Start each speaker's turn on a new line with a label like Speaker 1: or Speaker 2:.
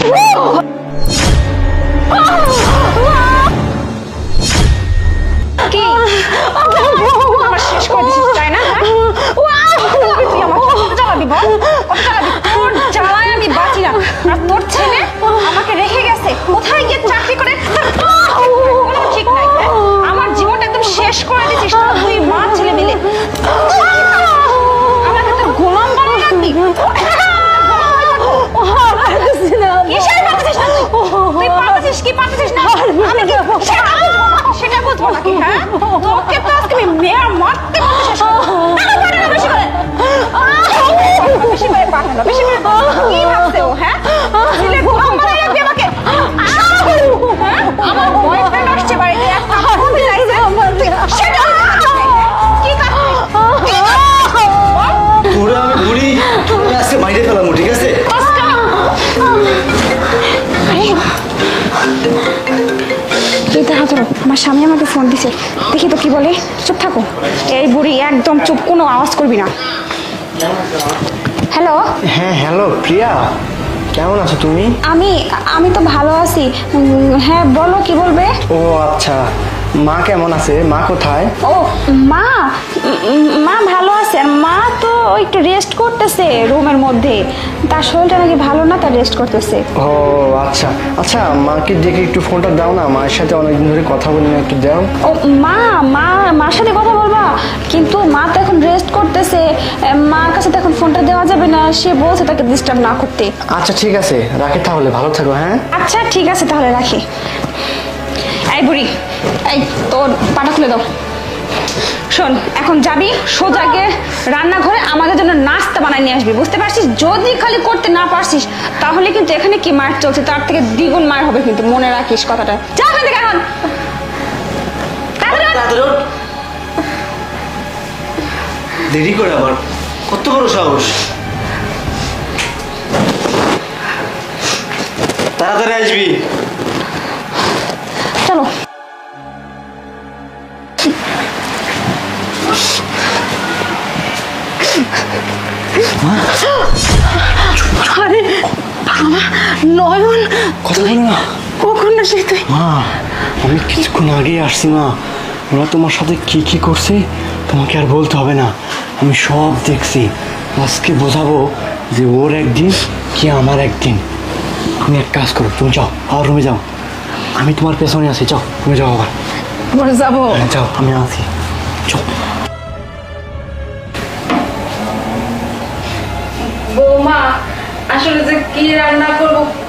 Speaker 1: কি আমার শেষ করে দিছিস তাই না? তুই আমার জ্বালাবি বল, কত জ্বালাবি? তোর জ্বালায় আমি বাঁচি না। আর তোর ছেলে আমাকে রেখে গেছে, কোথায় গিয়ে চাকরি করে কোনো ঠিক নাই। আমার জীবনটা একদম শেষ করে দিছিস তোরা দুই মা ছেলে মিলে। আমাকে তো গোলাম বানিয়ে রাখবি। কিসের পারতেছিস না তুই? তুই পারতেছিস কি পারতেছিস না? আমি কি সেটা বুঝবো নাকি? হ্যাঁ, তোকে তো আজকে আমি মেয়ে মারতে মারতে শেষ করবো। বেশি করে বেশি করে পাঠানো, বেশি করে কি ভাবছে ও? হ্যাঁ, ছেলে গোলাম বানিয়ে রাখবি আমাকে। হ্যাঁ, আমার বয়ফ্রেন্ড আসছে বাড়িতে, একটা খুবই লাগছে সেটা কি
Speaker 2: তোরা আমি বুড়ি আজকে বাইরে ফেলাম, ঠিক আছে?
Speaker 1: আমার স্বামী আমাকে ফোন দিছে, দেখি তো কি বলে। চুপ থাকো, এই বুড়ি একদম চুপ, কোনো আওয়াজ করবি না। হ্যালো।
Speaker 2: হ্যাঁ হ্যালো প্রিয়া, কেমন আছো তুমি?
Speaker 1: আমি তো ভালো আছি। হ্যাঁ বলো, কি বলবে?
Speaker 2: ও আচ্ছা, মা কেমন আছে? মা কোথায়?
Speaker 1: ও মা মা ভালো আছে। আর মা তো একটু রেস্ট করতেছে রুমের মধ্যে, তার শরীরটা নাকি ভালো না, তার রেস্ট করতেছে।
Speaker 2: ও আচ্ছা আচ্ছা, মাকে ডেকে একটু ফোনটা দাও না, মায়ের সাথে অনেকদিন ধরে কথা বলি না, একটু দাও।
Speaker 1: ও মার সাথে কথা বলবা, কিন্তু মা তো এখন রেস্ট করতেছে, মার কাছে তো এখন ফোনটা দেওয়া যাবে না, সে বলছে তাকে ডিস্টার্ব না করতে।
Speaker 2: আচ্ছা ঠিক আছে, রাখি তাহলে, ভালো থাকো। হ্যাঁ
Speaker 1: আচ্ছা ঠিক আছে, তাহলে রাখি। এই বুড়ি, এই তোর পাটা খুলে দাও। শোন, এখন যাবি সোজা গিয়ে রান্নাঘরে আমাদের জন্য নাস্তা বানাই নিয়ে আসবি, বুঝতে পারছিস? যদি খালি করতে না পারছিস তাহলে কিন্তু এখানে কি মার চলছে তার থেকে দ্বিগুণ মার হবে, কিন্তু মনে রাখিস কথাটা। যাবেন দেখ এখন
Speaker 2: দেরি করে আবার, কত বড় সাহস! তাড়াতাড়ি আসবি।
Speaker 1: চলো। আরে বাবা, নয়ন,
Speaker 2: কথা বলো না।
Speaker 1: কখন আসলি তুই?
Speaker 2: মা, আমি কিছুক্ষণ আগেই আসছি মা। ওরা তোমার সাথে কি কি করছে তোমাকে আর বলতে হবে না, আমি সব দেখছি। আজকে বোঝাবো যে ওর একদিন কি আমার একদিন। তুমি এক কাজ করো, তুমি যাও আর রুমে যাও, আমি তোমার পেছনে আছি। যাও তুমি যাও আবার।
Speaker 1: মরে যাবো।
Speaker 2: যাও, আমি আছি। চল।
Speaker 3: বৌমা, আসলে যে কি রান্না করবো